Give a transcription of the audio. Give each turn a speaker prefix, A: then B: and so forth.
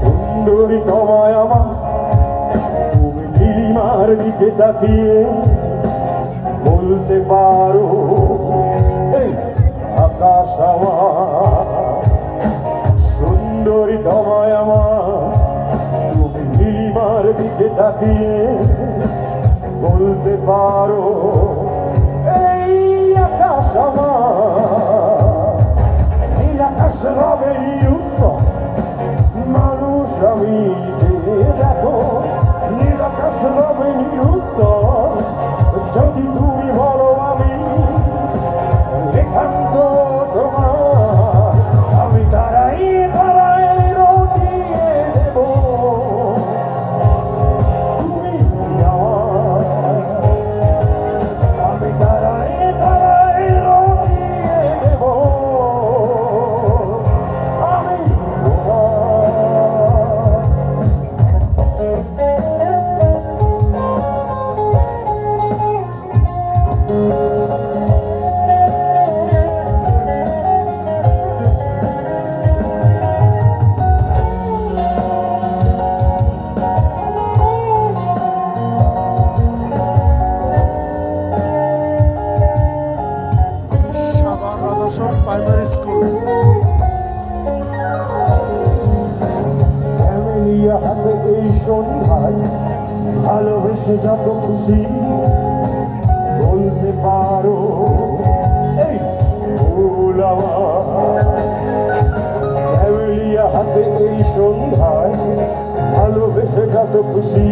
A: সুন্দরী তোমায় আমার তুমি নীলিমার দিকে তাকিয়ে বলতে পারো এই আকাশ আমার। সুন্দরী তোমায় আমার তুমি নীলিমার দিকে তাকিয়ে বলতে পারো এই আকাশ আমার। নীল আকাশ রবে নিরুত্তম মানুষ আমি যে দেখো, নীল আকাশ রবে নিরুত্তম যদি তুমি বলো আমি একান্ত তোমার। আমি তারাই তারাই রটিয়ে দেব তুমি আমার। আমি তারাই তারাই রটিয়ে দেব আমি
B: প্রাইমারি স্কুল।
A: ক্যামেলিয়া হাতে এই সন্ধ্যায় ভালোবেসে যত খুশি বলতে পারো এই ফুল আমার। ক্যামেলিয়া হাতে এই সন্ধ্যায় ভালোবেসে যত খুশি